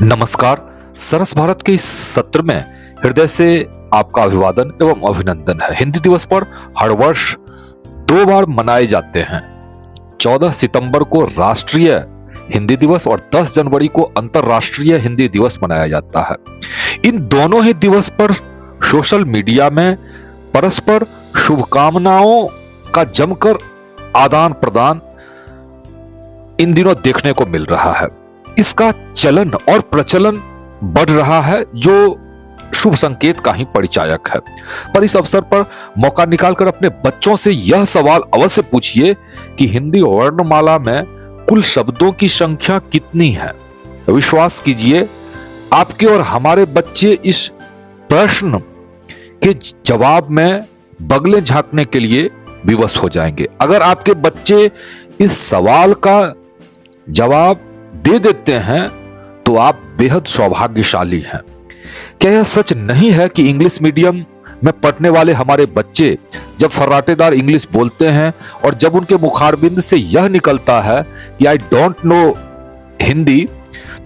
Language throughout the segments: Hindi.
नमस्कार। सरस भारत के इस सत्र में हृदय से आपका अभिवादन एवं अभिनंदन है। हिंदी दिवस पर हर वर्ष 2 बार मनाए जाते हैं। 14 सितंबर को राष्ट्रीय हिंदी दिवस और 10 जनवरी को अंतर्राष्ट्रीय हिंदी दिवस मनाया जाता है। इन दोनों ही दिवस पर सोशल मीडिया में परस्पर शुभकामनाओं का जमकर आदान प्रदान इन दिनों देखने को मिल रहा है। इसका चलन और प्रचलन बढ़ रहा है, जो शुभ संकेत का ही परिचायक है। पर इस अवसर पर मौका निकालकर अपने बच्चों से यह सवाल अवश्य पूछिए कि हिंदी वर्णमाला में कुल शब्दों की संख्या कितनी है। विश्वास कीजिए, आपके और हमारे बच्चे इस प्रश्न के जवाब में बगले झांकने के लिए विवश हो जाएंगे। अगर आपके बच्चे इस सवाल का जवाब दे देते हैं तो आप बेहद सौभाग्यशाली हैं। क्या यह सच नहीं है कि इंग्लिश मीडियम में पढ़ने वाले हमारे बच्चे जब फर्राटेदार इंग्लिश बोलते हैं और जब उनके मुखारबिंद से यह निकलता है कि आई डोंट नो हिंदी,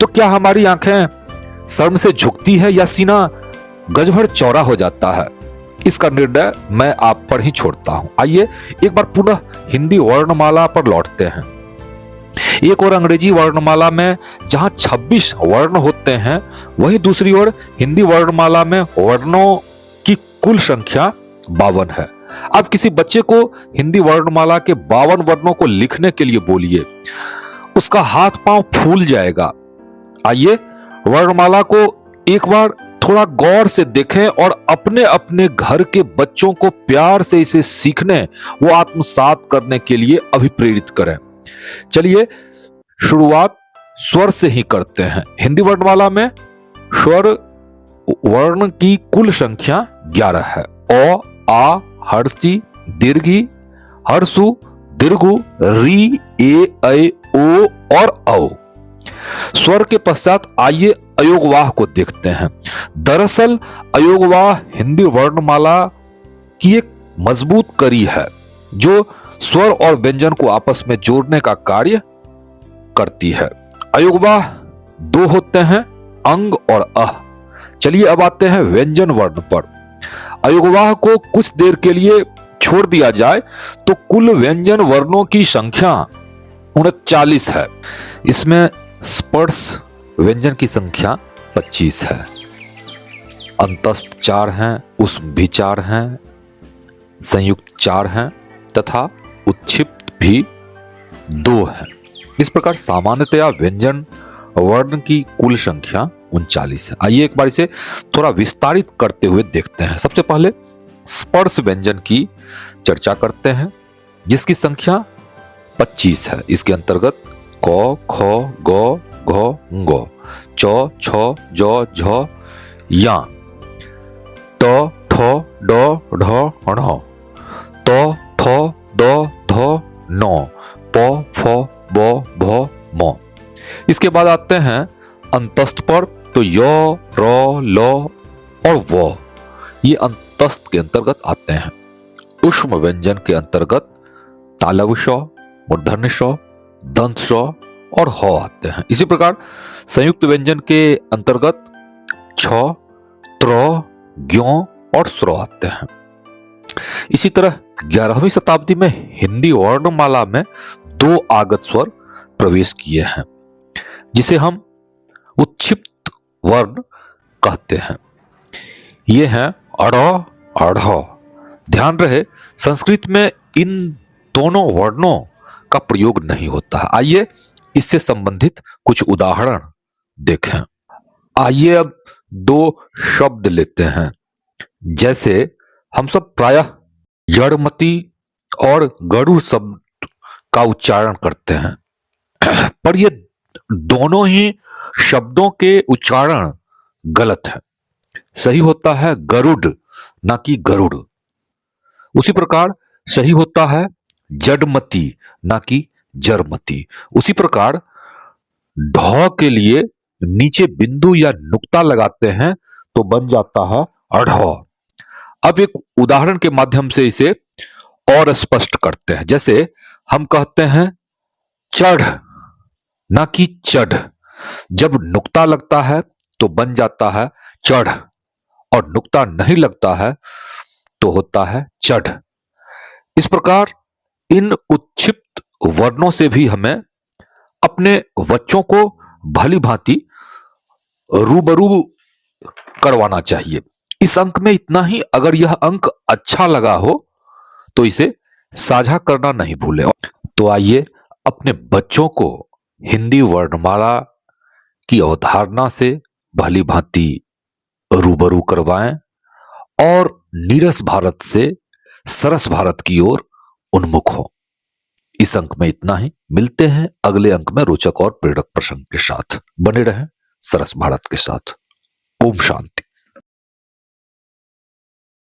तो क्या हमारी आंखें शर्म से झुकती है या सीना गजभर चौड़ा हो जाता है? इसका निर्णय मैं आप पर ही छोड़ता हूं। आइए एक बार पुनः हिंदी वर्णमाला पर लौटते हैं। एक और अंग्रेजी वर्णमाला में जहां 26 वर्ण होते हैं, वहीं दूसरी ओर हिंदी वर्णमाला में वर्णों की कुल संख्या 52 है। आप किसी बच्चे को हिंदी वर्णमाला के 52 वर्णों को लिखने के लिए बोलिए, उसका हाथ पांव फूल जाएगा। आइए वर्णमाला को एक बार थोड़ा गौर से देखें और अपने अपने घर के बच्चों को प्यार से इसे सीखने व आत्मसात करने के लिए अभिप्रेरित करें। चलिए शुरुआत स्वर से ही करते हैं। हिंदी वर्णमाला में स्वर वर्ण की कुल संख्या 11 है। ओ, आ, हर्षी, दीर्घी, हर्षु, दीर्घु, री, ए, ऐ, ओ और औ। स्वर के पश्चात आइए अयोगवाह को देखते हैं। दरअसल अयोगवाह हिंदी वर्णमाला की एक मजबूत कड़ी है, जो स्वर और व्यंजन को आपस में जोड़ने का कार्य करती है। अयोगवाह 2 होते हैं, अंग और अह। चलिए अब आते हैं व्यंजन वर्ण पर। अयोगवाह को कुछ देर के लिए छोड़ दिया जाए तो कुल व्यंजन वर्णों की संख्या 39 है। इसमें स्पर्श व्यंजन की संख्या 25 है। अंतस्थ 4 हैं, उष्म भी 4 हैं, संयुक्त 4 हैं तथा उत्क्षिप्त भी 2 हैं। इस प्रकार सामान्यतया व्यंजन वर्ण की कुल संख्या 39 है। आइए एक बार इसे थोड़ा विस्तारित करते हुए देखते हैं। सबसे पहले स्पर्श व्यंजन की चर्चा करते हैं, जिसकी संख्या 25 है। इसके अंतर्गत क, ख, ग, घ, ङ, च, छ, ज, झ, या, त, ठ, ड, ढ, ण, त, थ, द, ध, न, प, फ, ब, भ, म। इसके बाद आते हैं अंतस्थ पर, तो य, र, ल और व ये अंतस्थ के अंतर्गत आते हैं। ऊष्म व्यंजन के अंतर्गत तालव्य श, मूर्धन्य ष, दंत स और ह आते हैं। इसी प्रकार संयुक्त व्यंजन के अंतर्गत छ, त्र, ज्ञ और स्र आते हैं। इसी तरह 11वीं शताब्दी में हिंदी वर्णमाला में 2 आगत स्वर प्रवेश किए हैं, जिसे हम उत्क्षिप्त वर्ण कहते हैं। ये हैं अड़, अढ़। ध्यान रहे, संस्कृत में इन दोनों वर्णों का प्रयोग नहीं होता है। आइए इससे संबंधित कुछ उदाहरण देखें। आइए अब 2 शब्द लेते हैं। जैसे हम सब प्रायः जड़मती और गरुड़ शब्द का उच्चारण करते हैं, पर ये दोनों ही शब्दों के उच्चारण गलत है। सही होता है गरुड़, ना कि गरुड़। उसी प्रकार सही होता है जड़मती, ना कि जड़मती। उसी प्रकार ढ के लिए नीचे बिंदु या नुक्ता लगाते हैं तो बन जाता है अढ़। अब एक उदाहरण के माध्यम से इसे और स्पष्ट करते हैं। जैसे हम कहते हैं चढ़, ना कि चढ़। जब नुक्ता लगता है तो बन जाता है चढ़, और नुक्ता नहीं लगता है तो होता है चढ़। इस प्रकार इन उत्क्षिप्त वर्णों से भी हमें अपने बच्चों को भली भांति रूबरू करवाना चाहिए। इस अंक में इतना ही। अगर यह अंक अच्छा लगा हो तो इसे साझा करना नहीं भूलें। तो आइए अपने बच्चों को हिंदी वर्णमाला की अवधारणा से भली भांति रूबरू करवाएं और नीरस भारत से सरस भारत की ओर उन्मुख हो। इस अंक में इतना ही। मिलते हैं अगले अंक में रोचक और प्रेरक प्रसंग के साथ। बने रहें सरस भारत के साथ। ओम शांति।